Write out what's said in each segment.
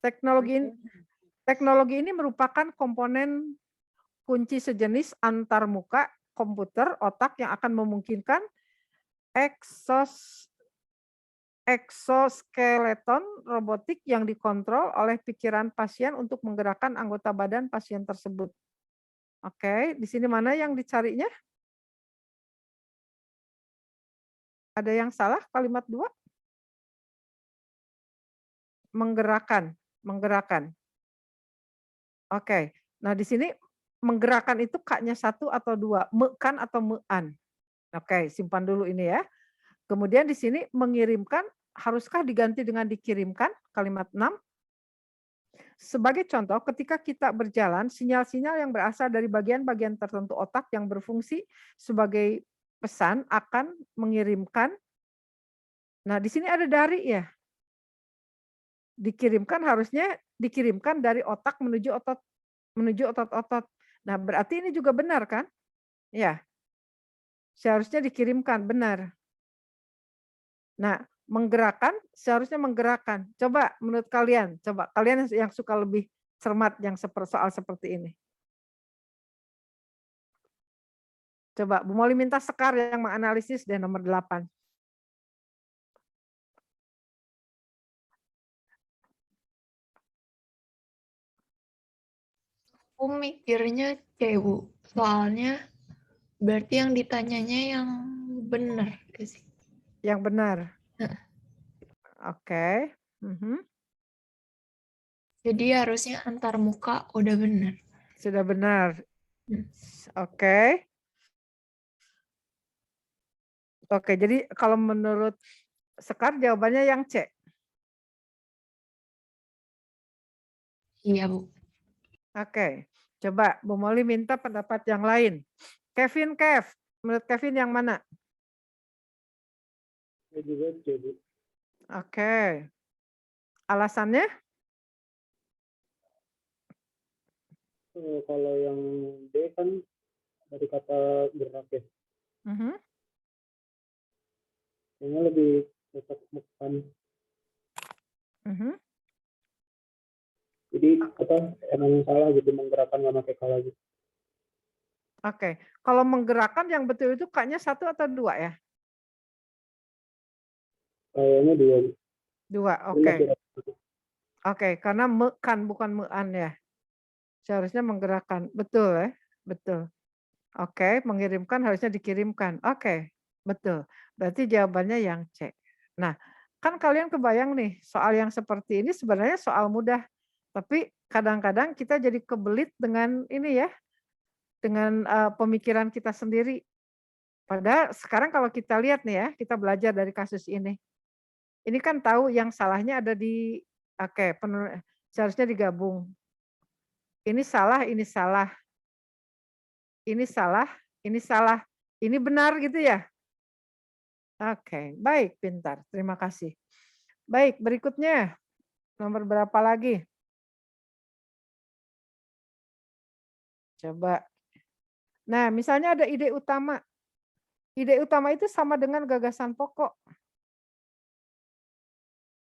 Teknologi ini merupakan komponen kunci sejenis antarmuka komputer otak yang akan memungkinkan eksos eksoskeleton robotik yang dikontrol oleh pikiran pasien untuk menggerakkan anggota badan pasien tersebut. Oke, di sini mana yang dicarinya? Ada yang salah kalimat 2? Menggerakkan, menggerakkan. Oke. Nah, di sini menggerakkan itu K-nya 1 atau 2, me-kan atau me-an? Oke, simpan dulu ini ya. Kemudian di sini mengirimkan, haruskah diganti dengan dikirimkan? Kalimat 6. Sebagai contoh, ketika kita berjalan, sinyal-sinyal yang berasal dari bagian-bagian tertentu otak yang berfungsi sebagai pesan akan mengirimkan. Nah, di sini ada dari ya. Dikirimkan harusnya dikirimkan dari otak menuju otot-otot. Nah, berarti ini juga benar kan? Ya, seharusnya dikirimkan, benar. Nah, menggerakkan seharusnya menggerakkan. Coba menurut kalian, coba kalian yang suka lebih cermat yang soal seperti ini. Coba Bu Moli minta Sekar yang menganalisis deh nomor 8. Aku mikirnya C, Bu. Soalnya berarti yang ditanyanya yang benar sih. Yang benar. Nah, Oke. jadi harusnya antar muka udah benar. Sudah benar. Oke. Oke, jadi kalau menurut Sekar jawabannya yang C. Iya, Bu. Oke. Coba Bu Moli minta pendapat yang lain. Kev, menurut Kevin yang mana? Juga C, Bu. Oke. Alasannya? Kalau yang D kan dari kata gerak ya. Kayaknya lebih cocok bukan. Jadi emang salah gitu menggerakkan nggak pakai K lagi. Oke. Kalau menggerakkan yang betul itu K-nya 1 atau 2 ya? Kayaknya 2. 2, oke. Oke, karena me-kan bukan me-an ya. Seharusnya menggerakkan. Betul ya? Betul. Oke, mengirimkan harusnya dikirimkan. Oke, betul. Berarti jawabannya yang C. Nah, kan kalian kebayang nih, soal yang seperti ini sebenarnya soal mudah. Tapi kadang-kadang kita jadi kebelit dengan ini ya, dengan pemikiran kita sendiri. Padahal sekarang kalau kita lihat nih ya, kita belajar dari kasus ini. Ini kan tahu yang salahnya ada di oke, seharusnya digabung. Ini salah, ini salah. Ini salah, ini salah. Ini benar gitu ya? Oke, baik, pintar. Terima kasih. Baik, berikutnya. Nomor berapa lagi? Coba. Nah, misalnya ada ide utama. Ide utama itu sama dengan gagasan pokok.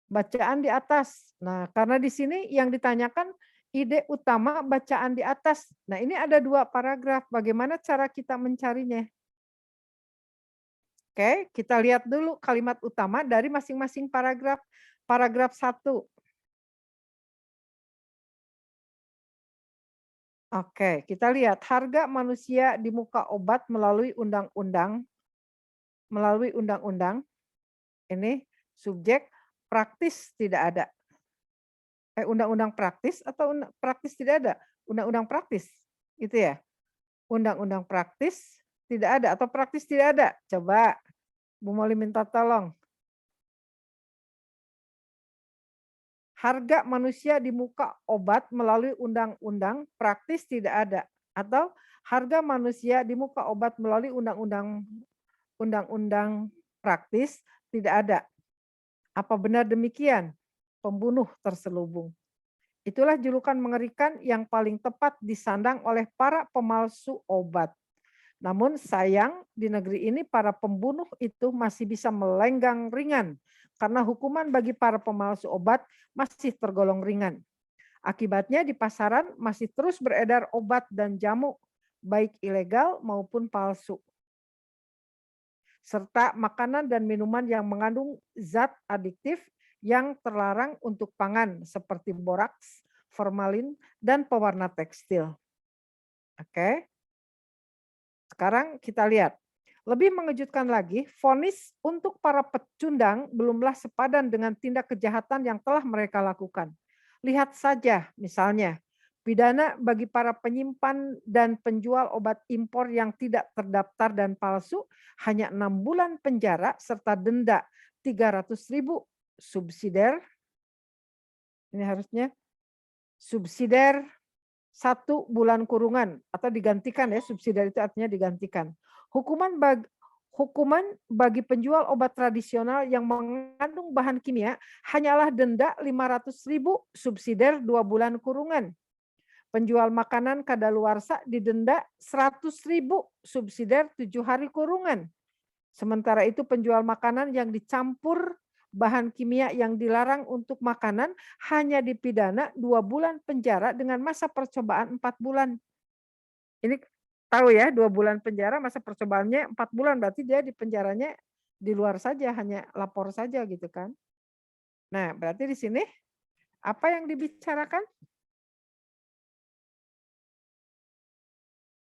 Bacaan di atas. Nah, karena di sini yang ditanyakan ide utama bacaan di atas. Nah, ini ada 2 paragraf. Bagaimana cara kita mencarinya? Oke, kita lihat dulu kalimat utama dari masing-masing paragraf. Paragraf 1. Oke, kita lihat harga manusia di muka obat melalui undang-undang. Ini subjek praktis tidak ada. Undang-undang praktis atau praktis tidak ada? Undang-undang praktis, itu ya? Undang-undang praktis tidak ada atau praktis tidak ada? Coba, Bu Moli minta tolong. Harga manusia di muka obat melalui undang-undang praktis tidak ada. Atau harga manusia di muka obat melalui undang-undang praktis tidak ada. Apa benar demikian? Pembunuh terselubung. Itulah julukan mengerikan yang paling tepat disandang oleh para pemalsu obat. Namun sayang di negeri ini para pembunuh itu masih bisa melenggang ringan karena hukuman bagi para pemalsu obat masih tergolong ringan. Akibatnya di pasaran masih terus beredar obat dan jamu, baik ilegal maupun palsu, serta makanan dan minuman yang mengandung zat adiktif yang terlarang untuk pangan seperti boraks, formalin, dan pewarna tekstil. Oke, sekarang kita lihat. Lebih mengejutkan lagi, vonis untuk para pecundang belumlah sepadan dengan tindak kejahatan yang telah mereka lakukan. Lihat saja misalnya, pidana bagi para penyimpan dan penjual obat impor yang tidak terdaftar dan palsu hanya 6 bulan penjara serta denda 300.000 subsidiar. Ini harusnya subsidiar 1 bulan kurungan atau digantikan ya, subsidiar itu artinya digantikan. Hukuman bagi penjual obat tradisional yang mengandung bahan kimia hanyalah denda 500.000 subsidiar 2 bulan kurungan. Penjual makanan kadaluarsa didenda 100.000 subsidiar 7 hari kurungan. Sementara itu penjual makanan yang dicampur bahan kimia yang dilarang untuk makanan hanya dipidana 2 bulan penjara dengan masa percobaan 4 bulan. Ini tahu ya, 2 bulan penjara, masa percobaannya 4 bulan, berarti dia di penjaranya di luar saja, hanya lapor saja gitu kan. Nah, berarti di sini apa yang dibicarakan?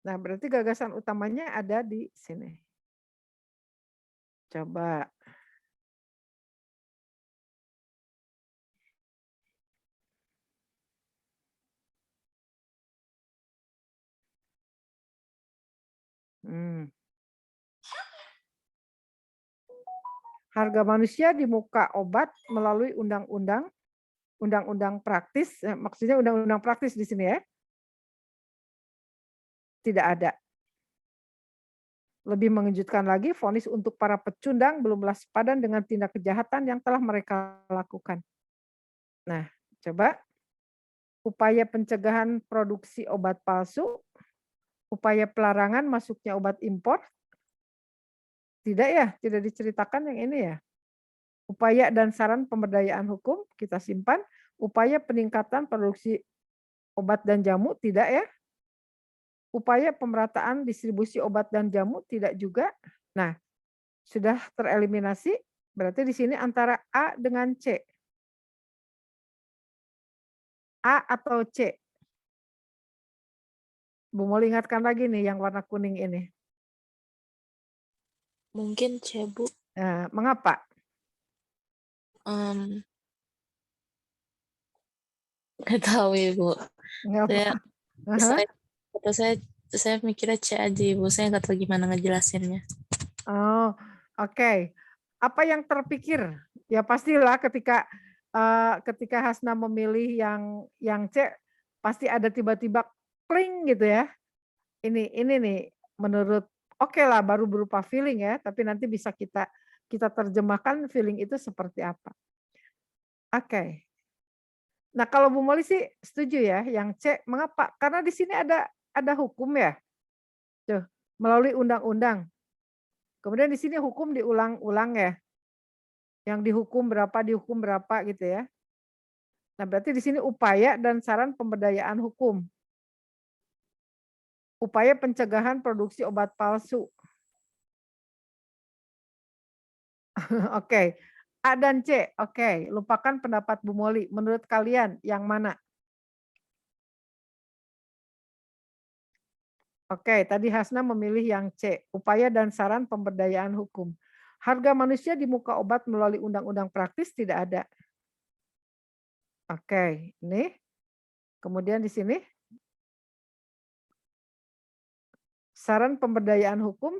Nah, berarti gagasan utamanya ada di sini. Coba. Harga manusia di muka obat melalui undang-undang praktis, maksudnya undang-undang praktis di sini ya. Tidak ada. Lebih mengejutkan lagi, vonis untuk para pecundang belumlah sepadan dengan tindak kejahatan yang telah mereka lakukan. Nah, coba upaya pencegahan produksi obat palsu, upaya pelarangan masuknya obat impor, tidak ya, tidak diceritakan yang ini ya. Upaya dan saran pemberdayaan hukum, kita simpan. Upaya peningkatan produksi obat dan jamu, tidak ya. Upaya pemerataan distribusi obat dan jamu, tidak juga. Nah, sudah tereliminasi, berarti di sini antara A dengan C. A atau C? Bu Moli ingatkan lagi nih yang warna kuning ini. Mungkin C, Bu. Nah, mengapa? Nggak tahu ya, Bu. Mengapa? Saya mikirnya C aja, Bu. Saya nggak tahu gimana ngejelasinnya. Oh, oke. Apa yang terpikir? Ya pastilah ketika Hasna memilih yang C, pasti ada tiba-tiba kling gitu ya. Ini nih menurut oke lah baru berupa feeling ya, tapi nanti bisa kita terjemahkan feeling itu seperti apa. Oke. Nah, kalau Bu Moli sih setuju ya yang C, mengapa? Karena di sini ada hukum ya. Tuh, melalui undang-undang. Kemudian di sini hukum diulang-ulang ya. Yang dihukum berapa gitu ya. Nah, berarti di sini upaya dan saran pemberdayaan hukum. Upaya pencegahan produksi obat palsu. Oke. A dan C, oke. Lupakan pendapat Bu Moli. Menurut kalian yang mana? Oke, tadi Hasna memilih yang C. Upaya dan saran pemberdayaan hukum. Harga manusia di muka obat melalui undang-undang praktis tidak ada. Oke, ini. Kemudian di sini. Saran pemberdayaan hukum.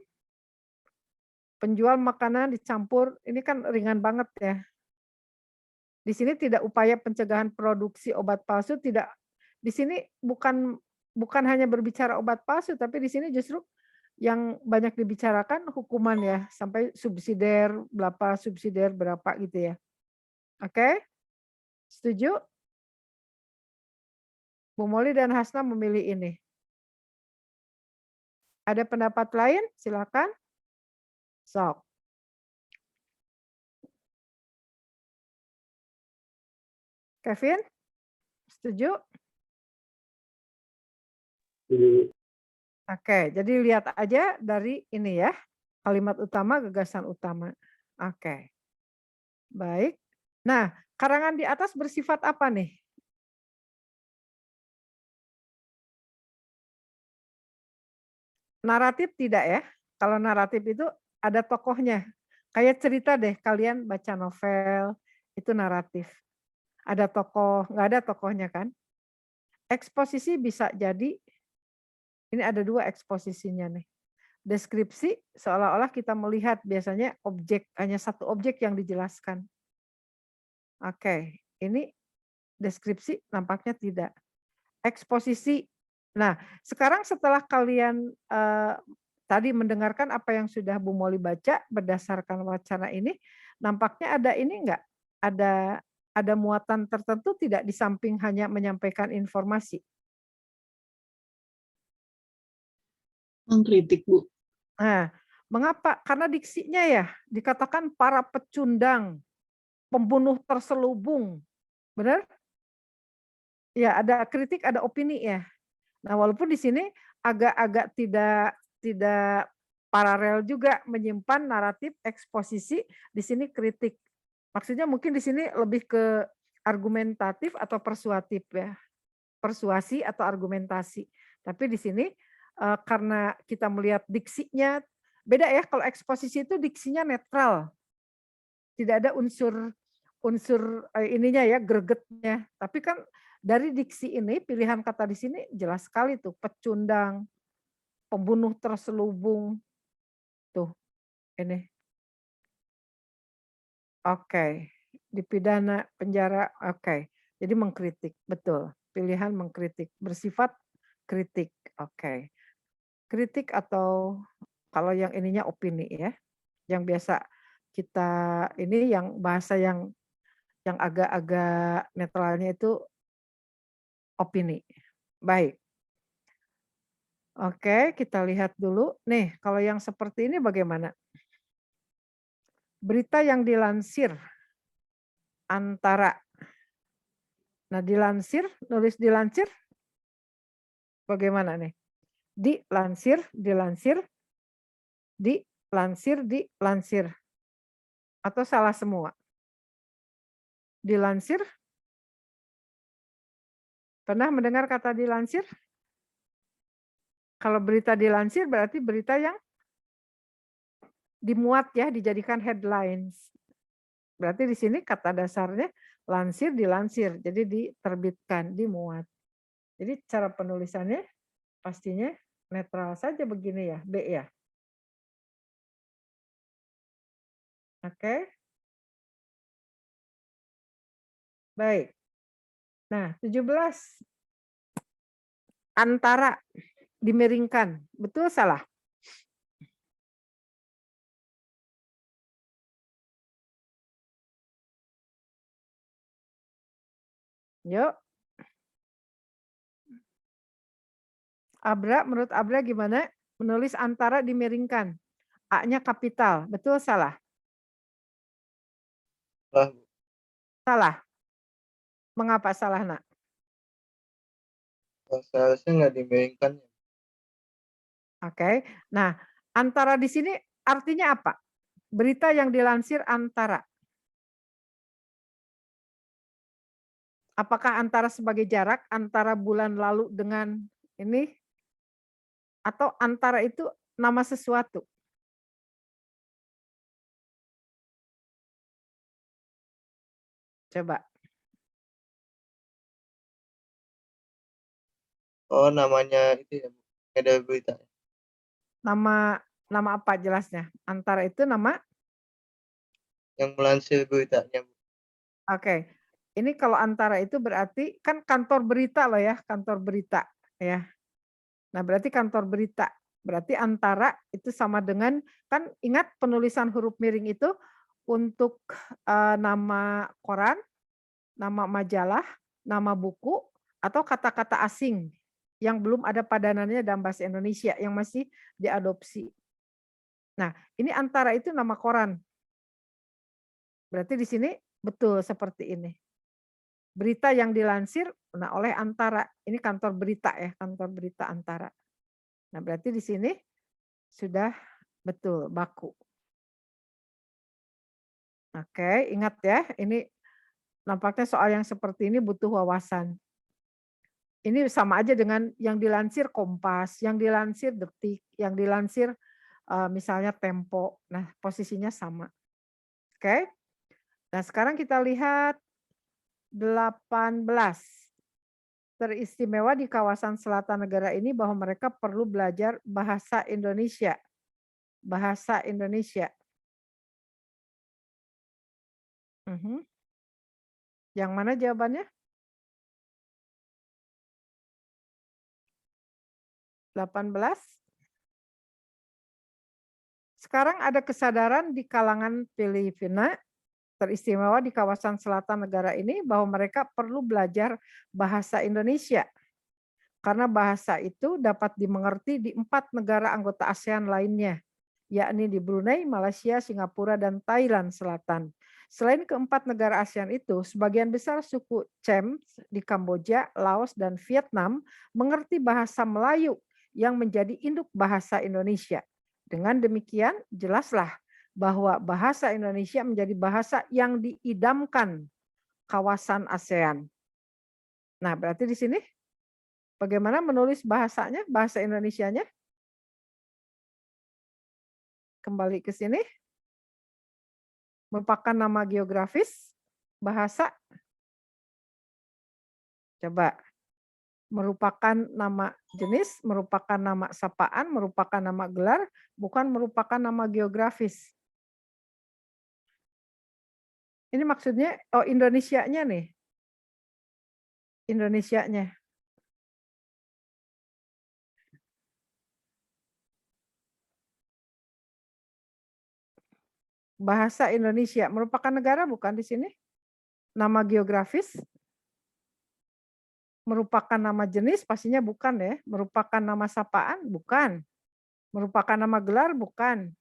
Penjual makanan dicampur, ini kan ringan banget ya. Di sini tidak upaya pencegahan produksi obat palsu, tidak. Di sini bukan hanya berbicara obat palsu, tapi di sini justru yang banyak dibicarakan hukuman ya, sampai subsidiar berapa gitu ya. Oke? Setuju? Bu Moli dan Hasna memilih ini. Ada pendapat lain? Silakan. Sok. Kevin, setuju? Jadi Oke, jadi lihat aja dari ini ya, kalimat utama, gagasan utama. Oke, baik. Nah, karangan di atas bersifat apa nih? Naratif tidak ya? Kalau naratif itu ada tokohnya. Kayak cerita deh, kalian baca novel, itu naratif. Ada tokoh, nggak ada tokohnya kan? Eksposisi bisa jadi, ini ada 2 eksposisinya nih. Deskripsi seolah-olah kita melihat biasanya objek, hanya satu objek yang dijelaskan. Oke, ini deskripsi nampaknya tidak. Eksposisi. Nah, sekarang setelah kalian tadi mendengarkan apa yang sudah Bu Moli baca berdasarkan wacana ini, nampaknya ada ini enggak? Ada muatan tertentu tidak di samping hanya menyampaikan informasi? Mengkritik, Bu. Nah, mengapa? Karena diksinya ya, dikatakan para pecundang, pembunuh terselubung, benar? Ya, ada kritik, ada opini ya. Nah, walaupun di sini agak-agak tidak paralel juga menyimpan naratif eksposisi, di sini kritik. Maksudnya mungkin di sini lebih ke argumentatif atau persuatif ya. Persuasi atau argumentasi. Tapi di sini karena kita melihat diksinya beda ya, kalau eksposisi itu diksinya netral. Tidak ada unsur ininya ya, gregetnya. Tapi kan dari diksi ini, pilihan kata di sini jelas sekali tuh, pecundang, pembunuh terselubung. Tuh, ini. Oke, dipidana, penjara, oke. Jadi mengkritik, betul. Pilihan mengkritik, bersifat kritik, oke. Kritik atau kalau yang ininya opini ya, yang biasa kita ini yang bahasa yang agak-agak netralnya itu opini. Baik. Oke, kita lihat dulu. Nih, kalau yang seperti ini bagaimana? Berita yang dilansir antara. Nah, dilansir, nulis dilansir bagaimana nih? Dilansir, dilansir, dilansir, dilansir. Atau salah semua? Dilansir? Pernah mendengar kata dilansir? Kalau berita dilansir berarti berita yang dimuat ya, dijadikan headlines. Berarti di sini kata dasarnya lansir, dilansir, jadi diterbitkan, dimuat. Jadi cara penulisannya pastinya netral saja begini ya, B ya. Oke. Baik. Nah, 17. Antara dimiringkan. Betul salah? Yuk. Abra, menurut Abra gimana? Menulis antara dimiringkan. A-nya kapital. Betul salah? Salah. Salah. Mengapa salah, Nak? Seharusnya nggak dimiringkan. Oke. Nah, antara di sini artinya apa? Berita yang dilansir antara. Apakah antara sebagai jarak antara bulan lalu dengan ini? Atau antara itu nama sesuatu? Coba. Oh, namanya itu ya, ada berita. Nama apa jelasnya? Antara itu nama? Yang melansir beritanya. Oke. Ini kalau antara itu berarti kan kantor berita loh ya, kantor berita ya. Nah, berarti kantor berita. Berarti antara itu sama dengan, kan ingat penulisan huruf miring itu untuk nama koran, nama majalah, nama buku, atau kata-kata asing yang belum ada padanannya dalam bahasa Indonesia yang masih diadopsi. Nah, ini antara itu nama koran. Berarti di sini betul seperti ini. Berita yang dilansir oleh Antara. Ini kantor berita ya, kantor berita Antara. Nah, berarti di sini sudah betul baku. Oke, ingat ya, ini nampaknya soal yang seperti ini butuh wawasan. Ini sama aja dengan yang dilansir Kompas, yang dilansir Detik, yang dilansir misalnya Tempo. Nah, posisinya sama. Oke. Nah, sekarang kita lihat 18. Teristimewa di kawasan selatan negara ini bahwa mereka perlu belajar bahasa Indonesia. Bahasa Indonesia. Yang mana jawabannya? 18. Sekarang ada kesadaran di kalangan Filipina teristimewa di kawasan selatan negara ini bahwa mereka perlu belajar bahasa Indonesia. Karena bahasa itu dapat dimengerti di 4 negara anggota ASEAN lainnya, yakni di Brunei, Malaysia, Singapura, dan Thailand Selatan. Selain keempat negara ASEAN itu, sebagian besar suku Cham di Kamboja, Laos, dan Vietnam mengerti bahasa Melayu yang menjadi induk bahasa Indonesia. Dengan demikian, jelaslah bahwa bahasa Indonesia menjadi bahasa yang diidamkan kawasan ASEAN. Nah, berarti di sini bagaimana menulis bahasanya, bahasa Indonesianya? Kembali ke sini. Merupakan nama geografis, bahasa. Coba. Merupakan nama jenis, merupakan nama sapaan, merupakan nama gelar, bukan merupakan nama geografis. Ini maksudnya, oh Indonesianya nih. Indonesianya. Bahasa Indonesia merupakan negara bukan di sini? Nama geografis? Merupakan nama jenis pastinya bukan ya. Merupakan nama sapaan? Bukan. Merupakan nama gelar? Bukan.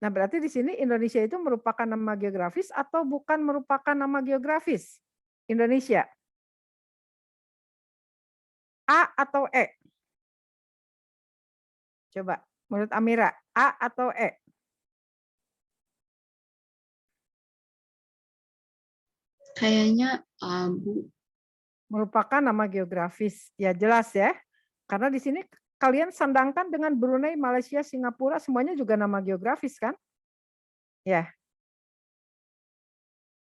Nah, berarti di sini Indonesia itu merupakan nama geografis atau bukan merupakan nama geografis? Indonesia. A atau E? Coba, menurut Amira, A atau E? Kayaknya Bu. Merupakan nama geografis. Ya jelas ya. Karena di sini kalian sandangkan dengan Brunei, Malaysia, Singapura, semuanya juga nama geografis kan? Ya.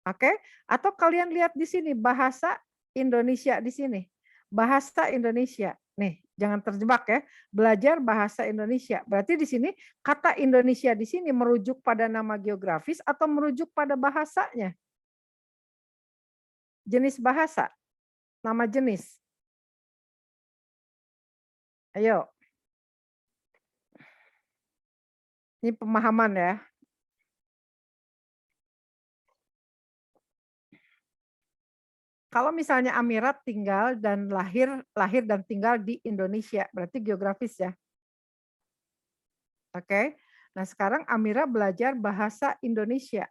Oke, atau kalian lihat di sini bahasa Indonesia di sini. Bahasa Indonesia. Nih, jangan terjebak ya. Belajar bahasa Indonesia. Berarti di sini kata Indonesia di sini merujuk pada nama geografis atau merujuk pada bahasanya? Jenis bahasa. Nama jenis. Ayo. Ini pemahaman ya. Kalau misalnya Amira tinggal dan lahir dan tinggal di Indonesia, berarti geografis ya. Oke. Nah, sekarang Amira belajar bahasa Indonesia.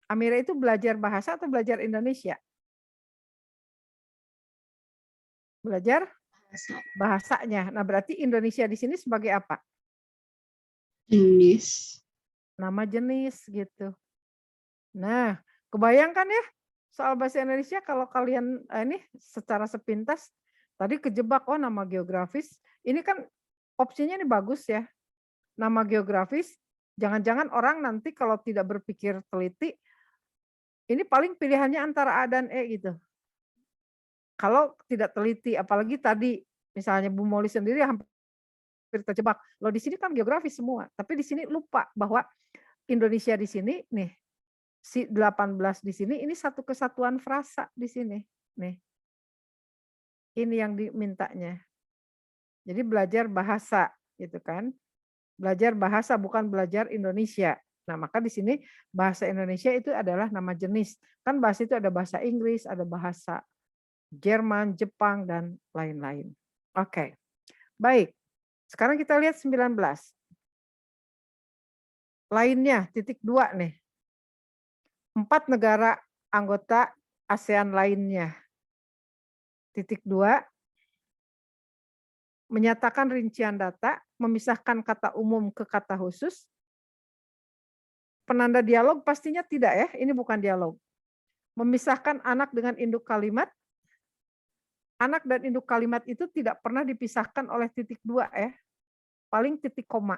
Amira itu belajar bahasa atau belajar Indonesia? Belajar bahasanya. Nah, berarti Indonesia di sini sebagai apa? Jenis. Nama jenis gitu. Nah, kebayangkan ya soal bahasa Indonesia kalau kalian ini secara sepintas tadi kejebak oh nama geografis. Ini kan opsinya ini bagus ya. Nama geografis, jangan-jangan orang nanti kalau tidak berpikir teliti ini paling pilihannya antara A dan E gitu. Kalau tidak teliti, apalagi tadi misalnya Bu Moli sendiri hampir terjebak. Loh di sini kan geografis semua, tapi di sini lupa bahwa Indonesia di sini nih si 18 di sini ini satu kesatuan frasa di sini. Nih. Ini yang dimintanya. Jadi belajar bahasa gitu kan. Belajar bahasa bukan belajar Indonesia. Nah, maka di sini bahasa Indonesia itu adalah nama jenis. Kan bahasa itu ada bahasa Inggris, ada bahasa Jerman, Jepang, dan lain-lain. Oke. Baik. Sekarang kita lihat 19. Lainnya, titik 2 nih. 4 negara anggota ASEAN lainnya. Titik 2, menyatakan rincian data, memisahkan kata umum ke kata khusus. Penanda dialog pastinya tidak ya, ini bukan dialog. Memisahkan anak dengan induk kalimat. Anak dan induk kalimat itu tidak pernah dipisahkan oleh titik 2 ya. Paling titik koma.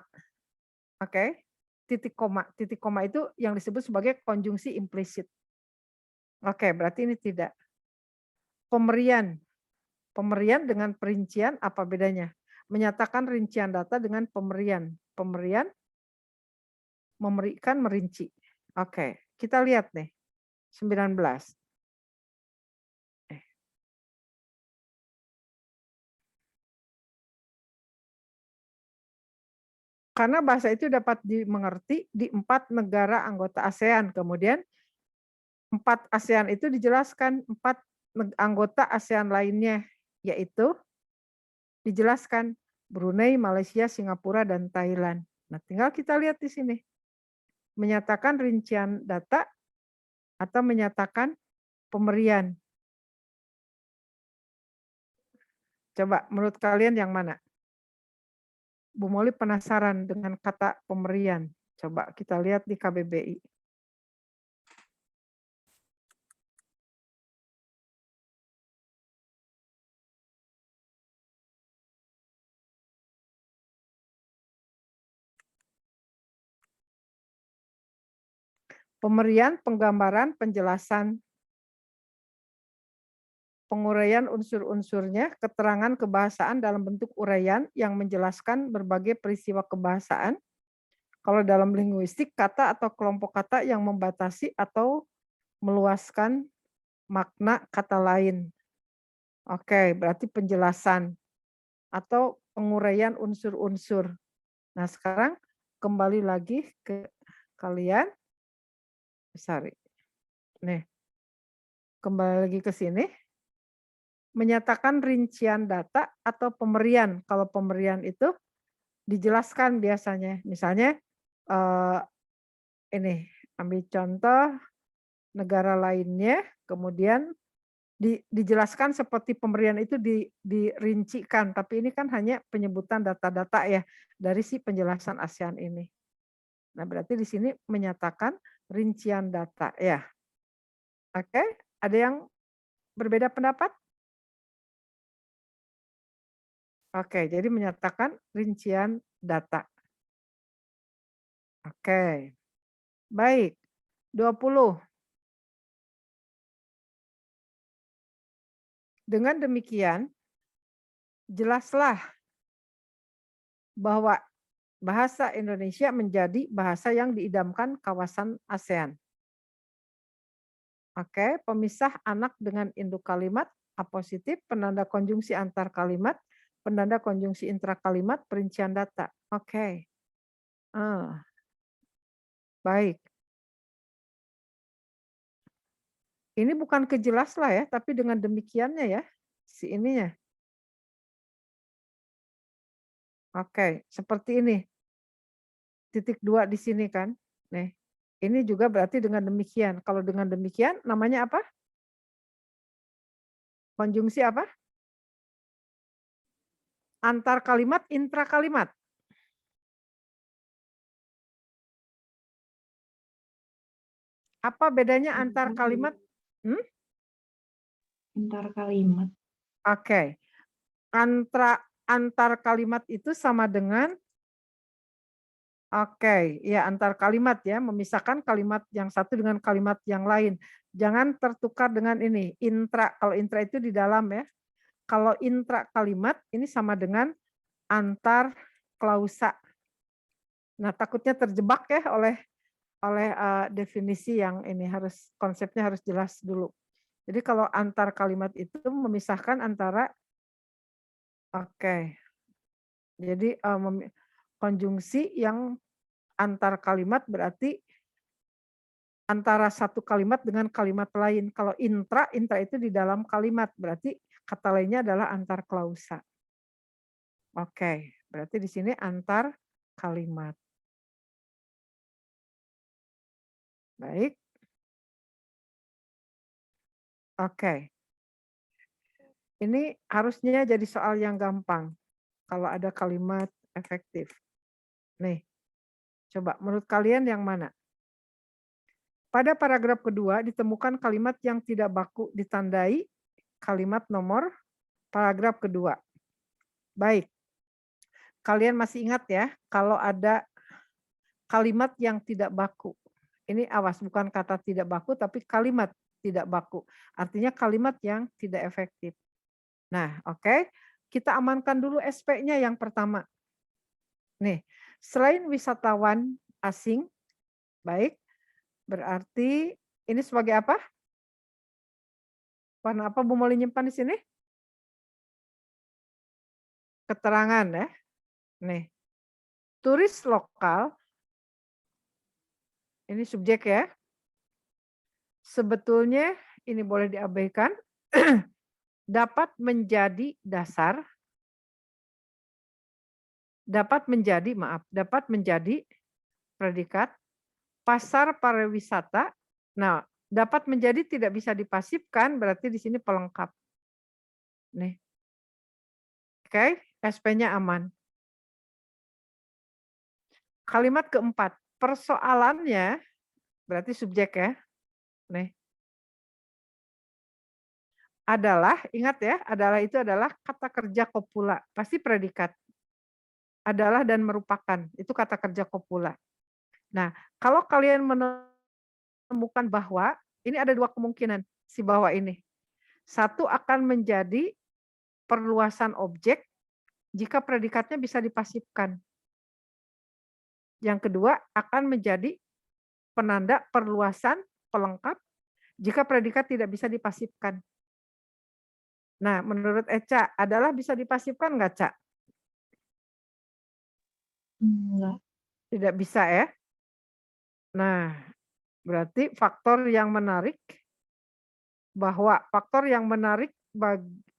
Oke. Titik koma. Titik koma itu yang disebut sebagai konjungsi implisit. Oke, berarti ini tidak. Pemberian. Pemberian dengan perincian apa bedanya? Menyatakan rincian data dengan pemberian. Pemberian memberikan merinci. Oke, kita lihat nih. 19. Karena bahasa itu dapat dimengerti di 4 negara anggota ASEAN. Kemudian 4 ASEAN itu dijelaskan 4 anggota ASEAN lainnya, yaitu dijelaskan Brunei, Malaysia, Singapura, dan Thailand. Nah, tinggal kita lihat di sini. Menyatakan rincian data atau menyatakan pemberian. Coba menurut kalian yang mana? Bu Moli penasaran dengan kata pemberian. Coba kita lihat di KBBI. Pemberian, penggambaran, penjelasan, penguraian unsur-unsurnya, keterangan kebahasaan dalam bentuk uraian yang menjelaskan berbagai peristiwa kebahasaan. Kalau dalam linguistik, kata atau kelompok kata yang membatasi atau meluaskan makna kata lain. Oke, berarti penjelasan atau penguraian unsur-unsur. Nah, sekarang kembali lagi ke kalian. Sorry. Nih. Kembali lagi ke sini. Menyatakan rincian data atau pemberian. Kalau pemberian itu dijelaskan biasanya. Misalnya ini ambil contoh negara lainnya, kemudian dijelaskan seperti pemberian itu dirincikan, tapi ini kan hanya penyebutan data-data ya dari si penjelasan ASEAN ini. Nah, berarti di sini menyatakan rincian data ya. Oke, ada yang berbeda pendapat? Oke, jadi menyatakan rincian data. Oke. Baik. 20. Dengan demikian, jelaslah bahwa bahasa Indonesia menjadi bahasa yang diidamkan kawasan ASEAN. Oke, pemisah anak dengan induk kalimat, apositif, penanda konjungsi antar kalimat, penanda konjungsi intrakalimat, perincian data. Oke. Baik. Ini bukan kejelas lah ya, tapi dengan demikiannya ya, si ininya. Oke, seperti ini. Titik 2 di sini kan. Nih. Ini juga berarti dengan demikian. Kalau dengan demikian namanya apa? Konjungsi apa? Antar kalimat, intrakalimat. Apa bedanya antar kalimat? Antar kalimat. Oke. Antar kalimat itu sama dengan oke, ya antar kalimat ya, memisahkan kalimat yang satu dengan kalimat yang lain. Jangan tertukar dengan ini, intra. Kalau intra itu di dalam ya. Kalau intra kalimat ini sama dengan antar klausa. Nah, takutnya terjebak ya oleh definisi yang ini konsepnya harus jelas dulu. Jadi kalau antar kalimat itu memisahkan antara oke. Jadi konjungsi yang antar kalimat berarti antara satu kalimat dengan kalimat lain. Kalau intra itu di dalam kalimat, berarti kata lainnya adalah antar klausa. Oke, berarti di sini antar kalimat. Baik. Oke. Ini harusnya jadi soal yang gampang kalau ada kalimat efektif. Nih, coba menurut kalian yang mana? Pada paragraf kedua ditemukan kalimat yang tidak baku ditandai kalimat nomor paragraf kedua. Baik, kalian masih ingat ya kalau ada kalimat yang tidak baku. Ini awas, bukan kata tidak baku tapi kalimat tidak baku. Artinya kalimat yang tidak efektif. Nah, oke. Kita amankan dulu SP-nya yang pertama. Nih, selain wisatawan asing, baik, berarti ini sebagai apa? Warna apa Bu Moli nyimpan di sini? Keterangan ya. Nih, turis lokal, ini subjek ya. Sebetulnya ini boleh diabaikan, dapat menjadi dasar, dapat menjadi predikat, pasar pariwisata. Nah, dapat menjadi tidak bisa dipasifkan, berarti di sini pelengkap. Nih. Oke, SP-nya aman. Kalimat keempat, persoalannya, berarti subjek ya. Nih. Adalah, ingat ya, adalah itu adalah kata kerja kopula, pasti predikat. Adalah dan merupakan, itu kata kerja kopula. Nah, kalau kalian menemukan bahwa, ini ada dua kemungkinan, si bahwa ini. Satu akan menjadi perluasan objek jika predikatnya bisa dipasifkan. Yang kedua akan menjadi penanda perluasan pelengkap jika predikat tidak bisa dipasifkan. Nah, menurut Eca, adalah bisa dipasifkan nggak, Cak? Enggak. Tidak bisa ya? Nah, berarti faktor yang menarik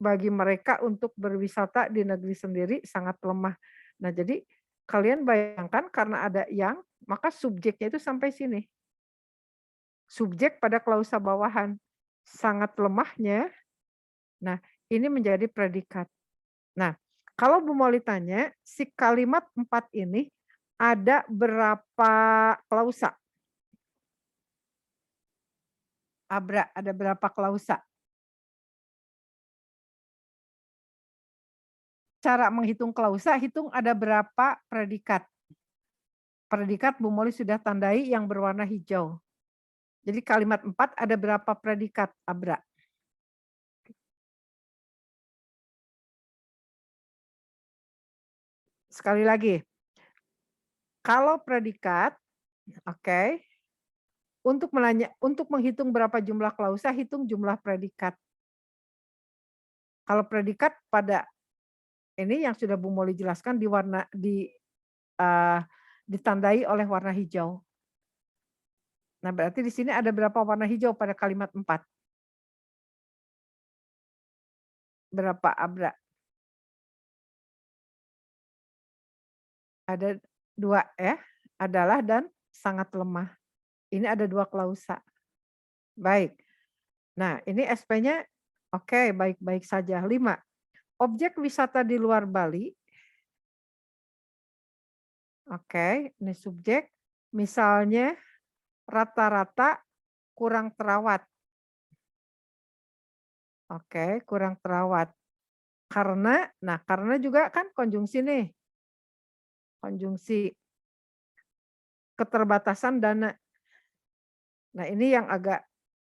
bagi mereka untuk berwisata di negeri sendiri sangat lemah. Nah, jadi kalian bayangkan karena ada yang, maka subjeknya itu sampai sini. Subjek pada klausa bawahan. Sangat lemahnya, nah ini menjadi predikat. Nah, kalau Bu Moli tanya, si kalimat 4 ini ada berapa klausa? Abra, ada berapa klausa? Cara menghitung klausa, hitung ada berapa predikat. Predikat Bu Moli sudah tandai yang berwarna hijau. Jadi kalimat 4 ada berapa predikat, Abra? Sekali lagi, kalau predikat, oke, untuk menghitung berapa jumlah klausa, hitung jumlah predikat. Kalau predikat pada ini yang sudah Bu Moli jelaskan ditandai oleh warna hijau. Nah, berarti di sini ada berapa warna hijau pada kalimat 4? Berapa, Abra? Ada 2 ya, adalah dan sangat lemah. Ini ada 2 klausa. Baik. Nah, ini SP-nya oke, baik-baik saja. 5. Objek wisata di luar Bali. Oke, ini subjek. Misalnya rata-rata kurang terawat. Oke, kurang terawat. Karena juga kan konjungsi nih. Konjungsi keterbatasan dana. Nah, ini yang agak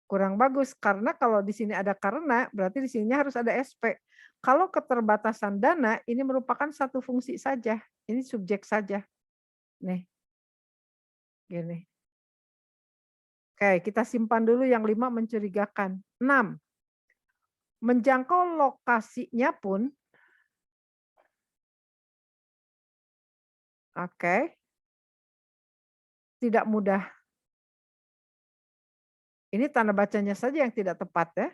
kurang bagus karena kalau di sini ada karena berarti di sininya harus ada SP. Kalau keterbatasan dana ini merupakan satu fungsi saja. Ini subjek saja. Nih. Gini. Oke, kita simpan dulu yang 5 mencurigakan. 6. Menjangkau lokasinya pun oke. Tidak mudah. Ini tanda bacanya saja yang tidak tepat ya.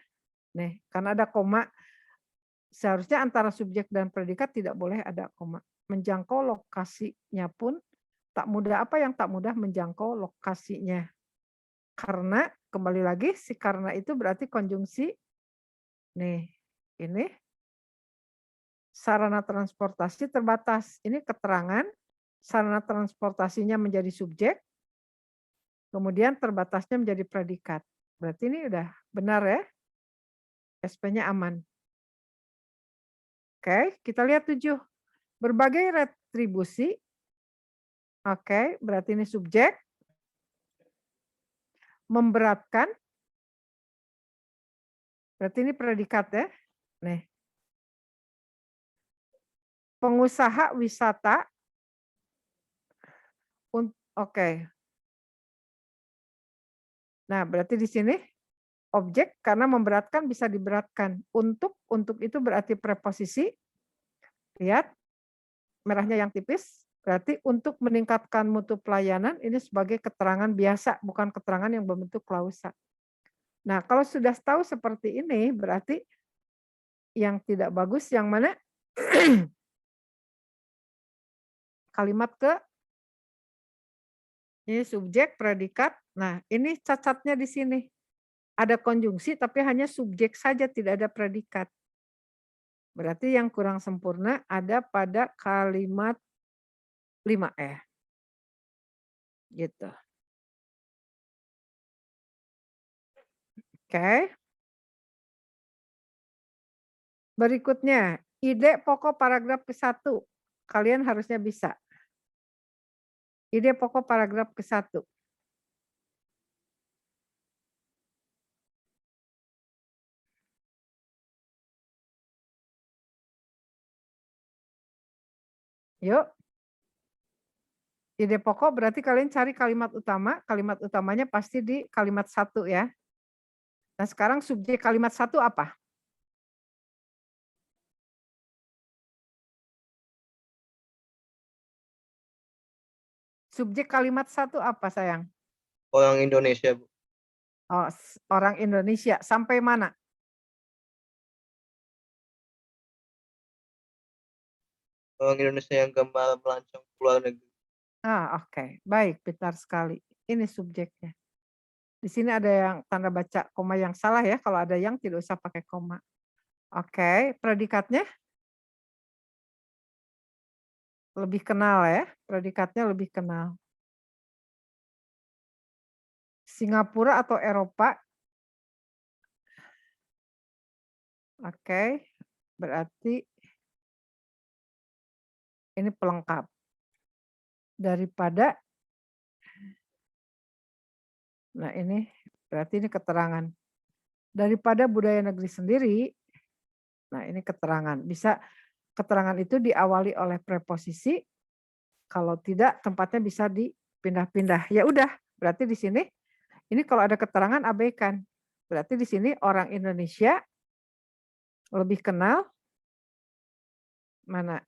Nih, karena ada koma. Seharusnya antara subjek dan predikat tidak boleh ada koma. Menjangkau lokasinya pun tak mudah. Apa yang tak mudah menjangkau lokasinya? Karena kembali lagi si karena itu berarti konjungsi. Nih, ini sarana transportasi terbatas. Ini keterangan, sarana transportasinya menjadi subjek, kemudian terbatasnya menjadi predikat. Berarti ini udah benar ya, SP-nya aman. Oke, kita lihat 7. Berbagai retribusi. Oke, berarti ini subjek. Memberatkan. Berarti ini predikat ya. Nih. Pengusaha wisata. Oke. Nah, berarti di sini objek karena memberatkan bisa diberatkan. Untuk itu berarti preposisi. Lihat, merahnya yang tipis. Berarti untuk meningkatkan mutu pelayanan ini sebagai keterangan biasa, bukan keterangan yang berbentuk klausa. Nah, kalau sudah tahu seperti ini, berarti yang tidak bagus yang mana? Kalimat ke ini subjek, predikat. Nah, ini cacatnya di sini. Ada konjungsi tapi hanya subjek saja, tidak ada predikat. Berarti yang kurang sempurna ada pada kalimat 5E. Gitu. Oke. Berikutnya, ide pokok paragraf ke-1. Kalian harusnya bisa. Ide pokok paragraf ke-1. Yuk. Ide pokok berarti kalian cari kalimat utama. Kalimat utamanya pasti di kalimat 1 ya. Nah sekarang subjek kalimat 1 apa? Subjek kalimat 1 apa sayang? Orang Indonesia, Bu. Oh, orang Indonesia. Sampai mana? Orang Indonesia yang gemar melancong ke luar negeri. Oke. Baik, pintar sekali. Ini subjeknya. Di sini ada yang tanda baca koma yang salah ya. Kalau ada yang tidak usah pakai koma. Oke, predikatnya? Lebih kenal ya. Predikatnya lebih kenal. Singapura atau Eropa? Oke, berarti ini pelengkap. Daripada, nah ini berarti ini keterangan. Daripada budaya negeri sendiri, nah ini keterangan. Bisa keterangan itu diawali oleh preposisi, kalau tidak tempatnya bisa dipindah-pindah. Ya udah, berarti di sini, ini kalau ada keterangan abaikan. Berarti di sini orang Indonesia lebih kenal, mana?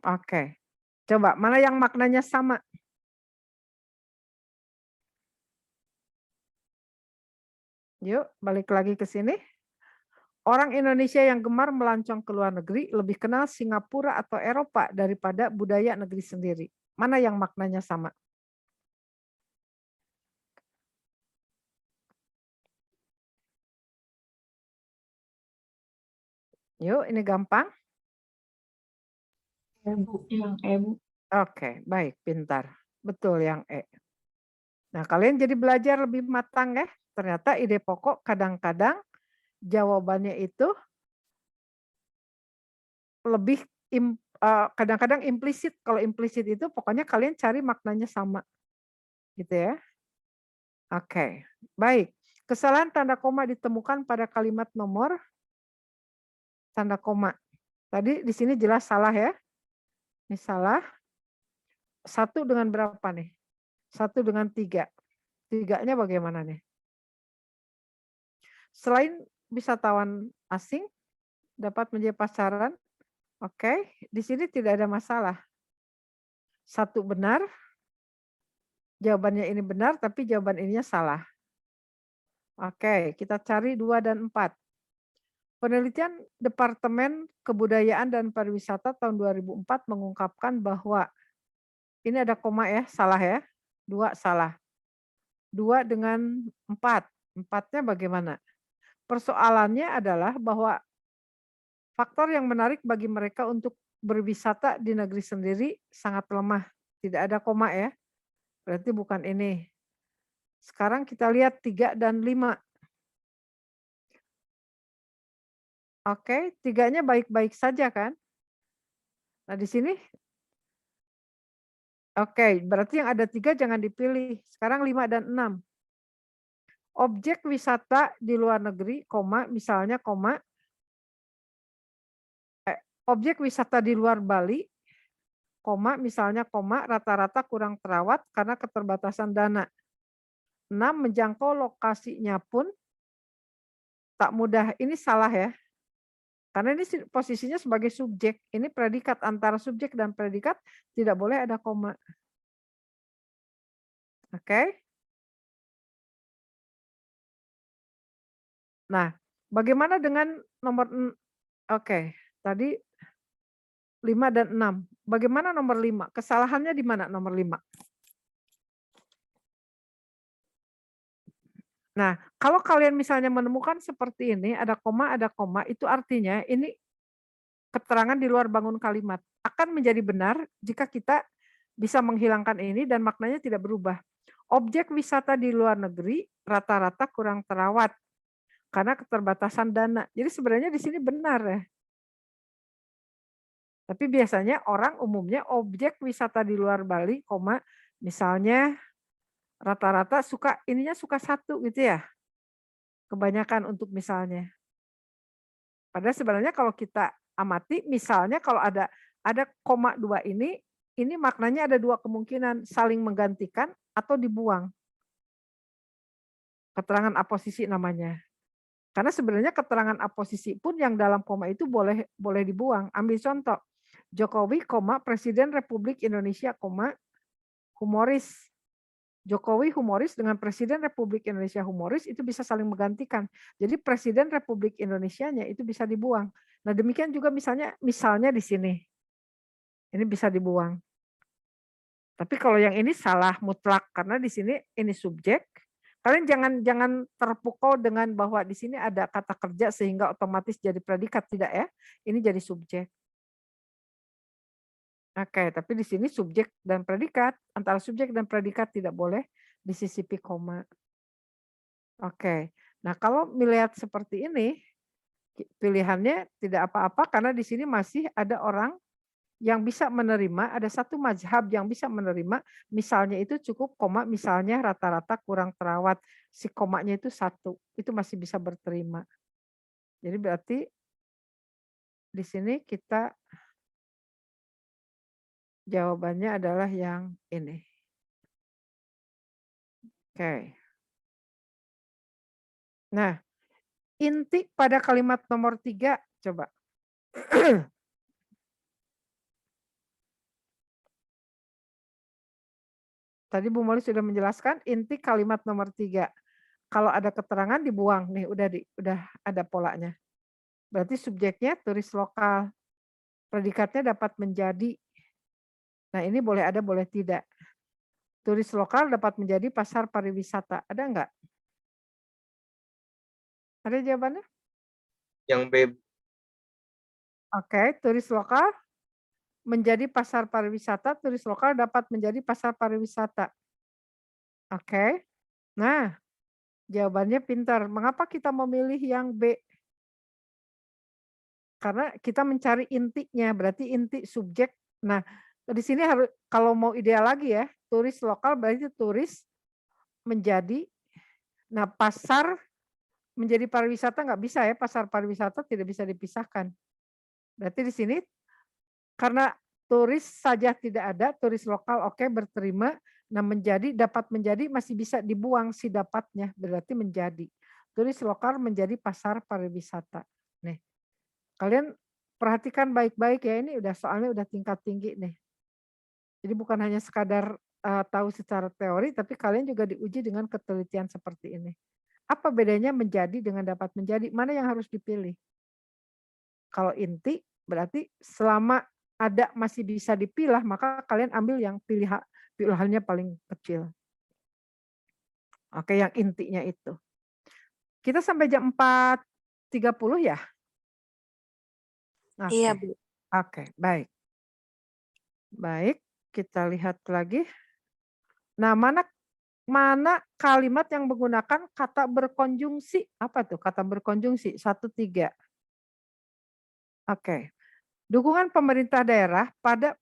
Oke. Coba, mana yang maknanya sama? Yuk, balik lagi ke sini. Orang Indonesia yang gemar melancong ke luar negeri lebih kenal Singapura atau Eropa daripada budaya negeri sendiri. Mana yang maknanya sama? Yuk, ini gampang. Yang E, Bu. Oke, baik, pintar. Betul yang E. Nah, kalian jadi belajar lebih matang ya. Ternyata ide pokok kadang-kadang jawabannya itu lebih kadang-kadang implisit. Kalau implisit itu pokoknya kalian cari maknanya sama. Gitu ya. Oke, baik. Kesalahan tanda koma ditemukan pada kalimat nomor tanda koma. Tadi di sini jelas salah ya. Ini salah. 1 dengan berapa nih? 1 dengan 3. 3-nya bagaimana nih? Selain wisatawan asing dapat menjadi pasaran, oke, di sini tidak ada masalah. 1 benar, jawabannya ini benar, tapi jawaban ininya salah. Oke, kita cari 2 dan 4. Penelitian Departemen Kebudayaan dan Pariwisata tahun 2004 mengungkapkan bahwa ini ada koma ya, salah ya. 2 salah. 2 dengan 4. 4-nya bagaimana? Persoalannya adalah bahwa faktor yang menarik bagi mereka untuk berwisata di negeri sendiri sangat lemah. Tidak ada koma ya. Berarti bukan ini. Sekarang kita lihat 3 dan 5. Oke, 3-nya baik-baik saja kan? Nah di sini oke, berarti yang ada 3 jangan dipilih. Sekarang 5 dan 6. Objek wisata di luar negeri, koma, misalnya koma, objek wisata di luar Bali, koma, misalnya koma, rata-rata kurang terawat karena keterbatasan dana. 6 menjangkau lokasinya pun tak mudah. Ini salah ya. Karena ini posisinya sebagai subjek. Ini predikat, antara subjek dan predikat tidak boleh ada koma. Oke. Nah, bagaimana dengan nomor oke, tadi 5 dan 6. Bagaimana nomor 5? Kesalahannya di mana nomor 5? Nah, kalau kalian misalnya menemukan seperti ini, ada koma, itu artinya ini keterangan di luar bangun kalimat. Akan menjadi benar jika kita bisa menghilangkan ini dan maknanya tidak berubah. Objek wisata di luar negeri rata-rata kurang terawat karena keterbatasan dana. Jadi sebenarnya di sini benar ya. Tapi biasanya orang umumnya objek wisata di luar Bali, koma, misalnya rata-rata suka satu gitu ya. Kebanyakan untuk misalnya. Padahal sebenarnya kalau kita amati, misalnya kalau ada koma 2 ini maknanya ada 2 kemungkinan, saling menggantikan atau dibuang. Keterangan aposisi namanya. Karena sebenarnya keterangan aposisi pun yang dalam koma itu boleh dibuang. Ambil contoh, Jokowi, koma, Presiden Republik Indonesia, koma, humoris. Jokowi humoris dengan Presiden Republik Indonesia humoris itu bisa saling menggantikan. Jadi Presiden Republik Indonesianya itu bisa dibuang. Nah demikian juga misalnya di sini. Ini bisa dibuang. Tapi kalau yang ini salah mutlak karena di sini ini subjek. Kalian jangan terpukau dengan bahwa di sini ada kata kerja sehingga otomatis jadi predikat, tidak ya. Ini jadi subjek. Oke, tapi di sini subjek dan predikat, antara subjek dan predikat tidak boleh disisipi koma. Oke. Nah, kalau melihat seperti ini, pilihannya tidak apa-apa karena di sini masih ada orang yang bisa menerima, ada satu mazhab yang bisa menerima, misalnya itu cukup koma, misalnya rata-rata kurang terawat, si komanya itu 1, itu masih bisa berterima. Jadi berarti di sini kita jawabannya adalah yang ini. Oke. Nah, inti pada kalimat nomor 3, coba. Tadi Bu Moli sudah menjelaskan inti kalimat nomor 3. Kalau ada keterangan dibuang nih, udah ada polanya. Berarti subjeknya turis lokal. Predikatnya dapat menjadi. Nah, ini boleh ada, boleh tidak. Turis lokal dapat menjadi pasar pariwisata. Ada enggak? Ada jawabannya? Yang B. Oke, turis lokal menjadi pasar pariwisata, turis lokal dapat menjadi pasar pariwisata. Oke. Nah, jawabannya pintar. Mengapa kita memilih yang B? Karena kita mencari intinya, berarti inti subjek. Nah, di sini harus kalau mau ideal lagi ya, turis lokal berarti turis menjadi, nah pasar menjadi pariwisata nggak bisa ya, pasar pariwisata tidak bisa dipisahkan. Berarti di sini karena turis saja tidak ada, turis lokal oke berterima, nah dapat menjadi masih bisa dibuang si dapatnya, berarti menjadi. Turis lokal menjadi pasar pariwisata. Nih, kalian perhatikan baik-baik ya, ini soalnya udah tingkat tinggi nih. Jadi bukan hanya sekadar tahu secara teori, tapi kalian juga diuji dengan ketelitian seperti ini. Apa bedanya menjadi dengan dapat menjadi? Mana yang harus dipilih? Kalau inti berarti selama ada masih bisa dipilah, maka kalian ambil yang pilihannya paling kecil. Oke, yang intinya itu. Kita sampai jam 4.30 ya? Oke. Iya, Bu. Oke, baik. Baik, kita lihat lagi. Nah, mana kalimat yang menggunakan kata berkonjungsi? Apa tuh kata berkonjungsi? 1, 3. Oke. Dukungan pemerintah daerah pada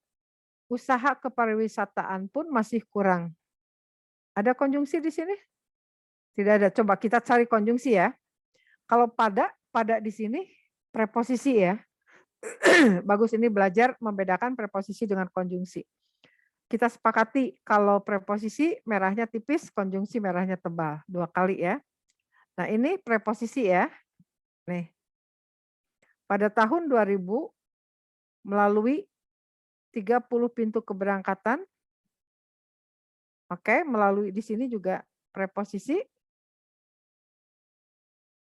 usaha kepariwisataan pun masih kurang. Ada konjungsi di sini? Tidak ada. Coba kita cari konjungsi ya. Kalau pada di sini preposisi ya. Bagus, ini belajar membedakan preposisi dengan konjungsi. Kita sepakati kalau preposisi merahnya tipis, konjungsi merahnya tebal. 2 kali ya. Nah, ini preposisi ya. Nih. Pada tahun 2000 melalui 30 pintu keberangkatan. Oke, melalui di sini juga preposisi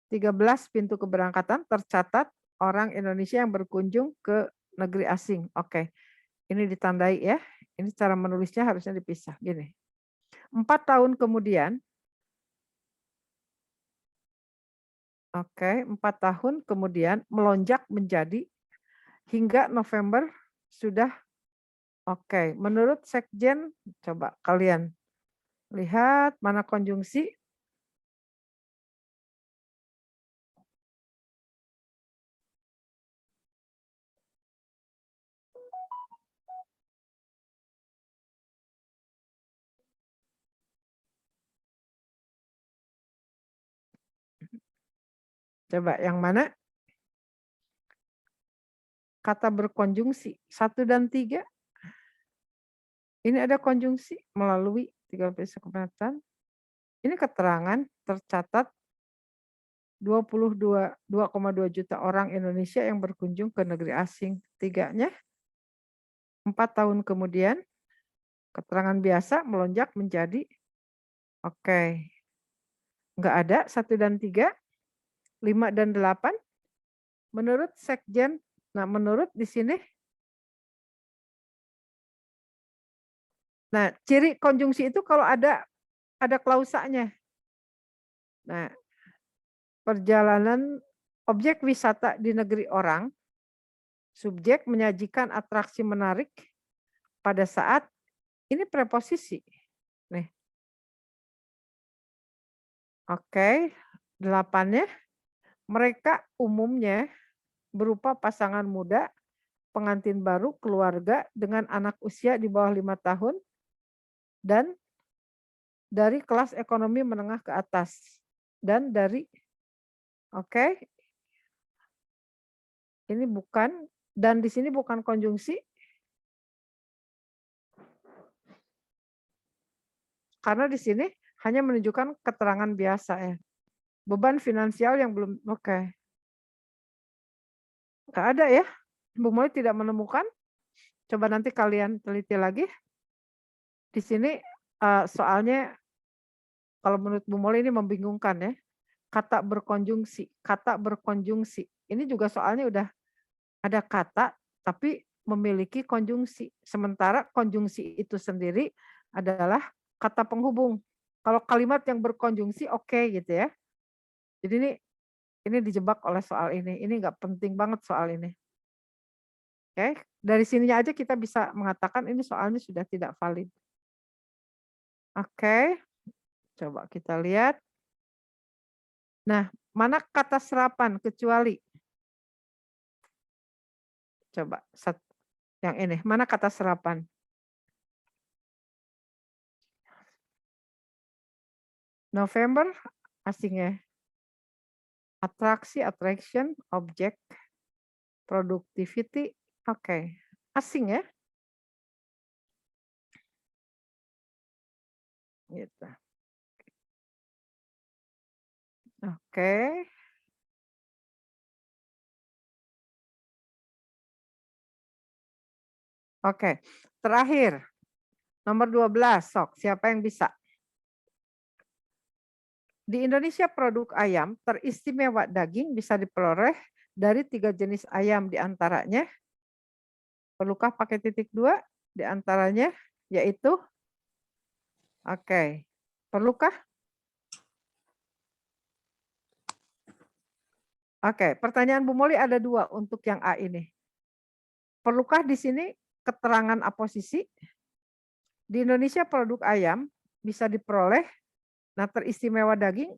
13 pintu keberangkatan tercatat orang Indonesia yang berkunjung ke negeri asing. Oke. Ini ditandai ya. Ini cara menulisnya harusnya dipisah gini. 4 tahun kemudian. Oke, 4 tahun kemudian melonjak menjadi hingga November sudah oke. Menurut Sekjen, coba kalian lihat mana konjungsi. Coba yang mana? Kata berkonjungsi 1 dan 3. Ini ada konjungsi melalui 3 kesempatan. Ini keterangan tercatat 2,2 juta orang Indonesia yang berkunjung ke negeri asing. 3-nya 4 tahun kemudian keterangan biasa melonjak menjadi oke. Enggak ada 1 dan 3, 5 dan 8. Menurut Sekjen, nah menurut di sini. Nah, ciri konjungsi itu kalau ada klausanya. Nah, perjalanan objek wisata di negeri orang, subjek menyajikan atraksi menarik pada saat ini preposisi. Nih. Oke, 8-nya mereka umumnya berupa pasangan muda, pengantin baru, keluarga dengan anak usia di bawah 5 tahun dan dari kelas ekonomi menengah ke atas dan dari oke. Ini bukan dan di sini bukan konjungsi. Karena di sini hanya menunjukkan keterangan biasa ya. Beban finansial yang belum oke. Enggak ada ya. Bu Moli tidak menemukan. Coba nanti kalian teliti lagi. Di sini soalnya kalau menurut Bu Moli ini membingungkan ya. Kata berkonjungsi. Ini juga soalnya udah ada kata tapi memiliki konjungsi. Sementara konjungsi itu sendiri adalah kata penghubung. Kalau kalimat yang berkonjungsi oke gitu ya. Jadi ini dijebak oleh soal ini. Ini enggak penting banget soal ini. Oke, dari sininya aja kita bisa mengatakan ini soalnya sudah tidak valid. Oke, coba kita lihat. Nah, mana kata serapan kecuali? Coba yang ini, mana kata serapan? November asingnya. Atraksi, attraction, object, productivity. Oke, asing ya. Gitu. Oke. Oke, terakhir. Nomor 12, sok. Siapa yang bisa? Di Indonesia produk ayam teristimewa daging bisa diperoleh dari 3 jenis ayam di antaranya? Perlukah pakai titik 2 di antaranya? Yaitu? Oke. Perlukah? Oke, pertanyaan Bu Moli ada 2 untuk yang A ini. Perlukah di sini keterangan aposisi? Di Indonesia produk ayam bisa diperoleh, nah teristimewa daging.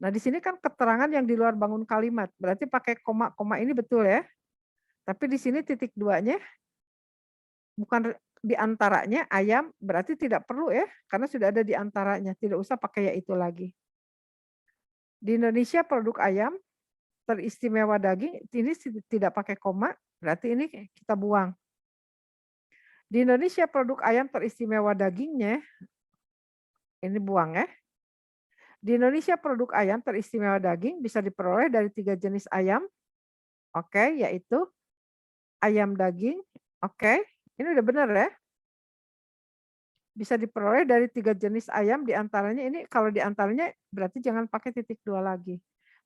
Nah di sini kan keterangan yang di luar bangun kalimat, berarti pakai koma-koma ini betul ya. Tapi di sini titik 2-nya bukan di antaranya ayam, berarti tidak perlu ya, karena sudah ada di antaranya, tidak usah pakai ya itu lagi. Di Indonesia produk ayam teristimewa daging, ini tidak pakai koma, berarti ini kita buang. Di Indonesia produk ayam teristimewa dagingnya, ini buang ya. Di Indonesia produk ayam teristimewa daging bisa diperoleh dari 3 jenis ayam. Oke, yaitu ayam daging. Oke, ini udah benar ya. Bisa diperoleh dari 3 jenis ayam, di antaranya ini kalau di antaranya berarti jangan pakai titik 2 lagi.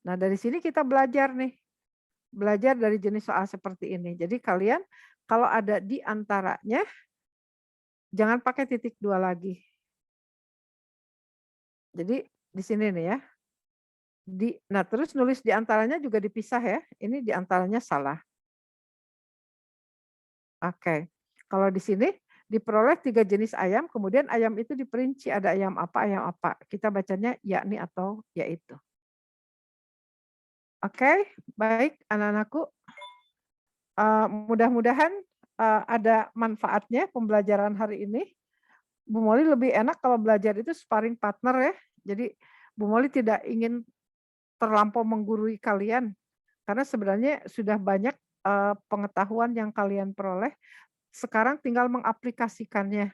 Nah, dari sini kita belajar nih. Belajar dari jenis soal seperti ini. Jadi kalian kalau ada di antaranya jangan pakai titik 2 lagi. Jadi di sini nih ya. Nah terus nulis di antaranya juga dipisah ya. Ini di antaranya salah. Oke. Kalau di sini diperoleh 3 jenis ayam, kemudian ayam itu diperinci ada ayam apa, ayam apa. Kita bacanya yakni atau yaitu. Oke, baik anak-anakku. Mudah-mudahan ada manfaatnya pembelajaran hari ini. Bu Moli lebih enak kalau belajar itu sparring partner ya. Jadi Bu Moli tidak ingin terlampau menggurui kalian, karena sebenarnya sudah banyak pengetahuan yang kalian peroleh, sekarang tinggal mengaplikasikannya.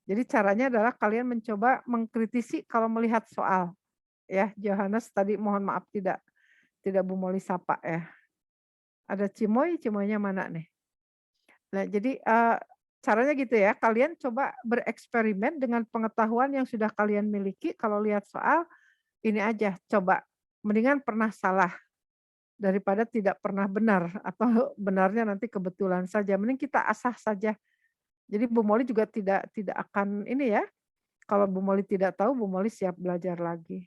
Jadi caranya adalah kalian mencoba mengkritisi kalau melihat soal. Ya, Johannes tadi mohon maaf tidak Bu Moli sapa ya. Ada Cimoynya mana nih? Nah, jadi caranya gitu ya, kalian coba bereksperimen dengan pengetahuan yang sudah kalian miliki, kalau lihat soal ini aja, coba mendingan pernah salah daripada tidak pernah benar atau benarnya nanti kebetulan saja. Mending kita asah saja. Jadi Bu Moli juga tidak akan ini ya. Kalau Bu Moli tidak tahu, Bu Moli siap belajar lagi.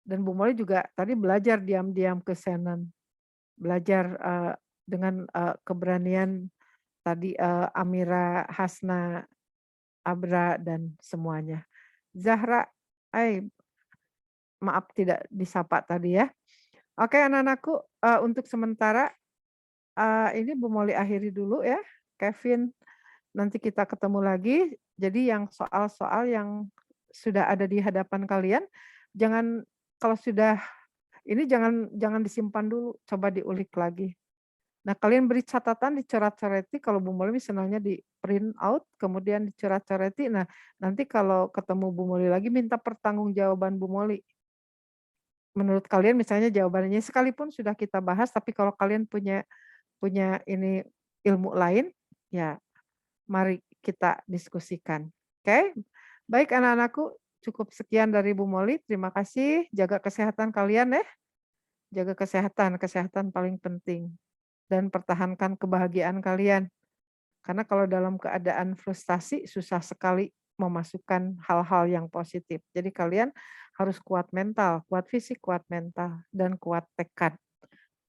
Dan Bu Moli juga tadi belajar diam-diam ke Shannon. Belajar dengan keberanian tadi Amira, Hasna, Abra dan semuanya. Zahra, maaf tidak disapa tadi ya. Oke anak-anakku, untuk sementara ini Bu Moli akhiri dulu ya. Kevin, nanti kita ketemu lagi. Jadi yang soal-soal yang sudah ada di hadapan kalian, jangan kalau sudah ini jangan disimpan dulu, coba diulik lagi. Nah, kalian beri catatan, dicoret-coreti, kalau Bu Moli misalnya di print out, kemudian dicoret-coreti. Nah, nanti kalau ketemu Bu Moli lagi minta pertanggungjawaban Bu Moli. Menurut kalian misalnya jawabannya sekalipun sudah kita bahas, tapi kalau kalian punya ini ilmu lain, ya mari kita diskusikan. Oke? Baik anak-anakku, cukup sekian dari Bu Moli. Terima kasih. Jaga kesehatan kalian ya. Jaga kesehatan paling penting. Dan pertahankan kebahagiaan kalian. Karena kalau dalam keadaan frustasi susah sekali memasukkan hal-hal yang positif. Jadi kalian harus kuat mental, kuat fisik, kuat mental, dan kuat tekad.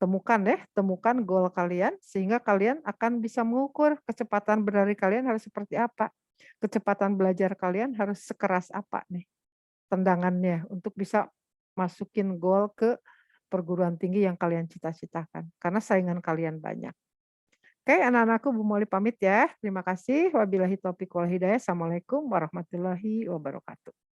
Temukan goal kalian sehingga kalian akan bisa mengukur kecepatan berlari kalian harus seperti apa. Kecepatan belajar kalian harus sekeras apa nih tendangannya untuk bisa masukin goal ke perguruan tinggi yang kalian cita-citakan. Karena saingan kalian banyak. Oke, anak-anakku Bu Moli pamit ya. Terima kasih. Wabillahi taufiq wal hidayah. Assalamualaikum warahmatullahi wabarakatuh.